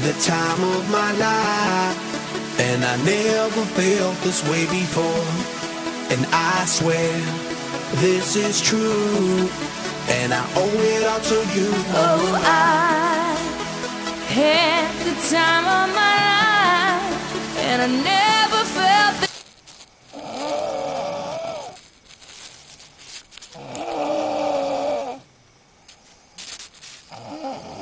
the time of my life, and I never felt this way before. And I swear this is true, and I owe it all to you. Oh, I had the time of my life, and I never felt this. Oh.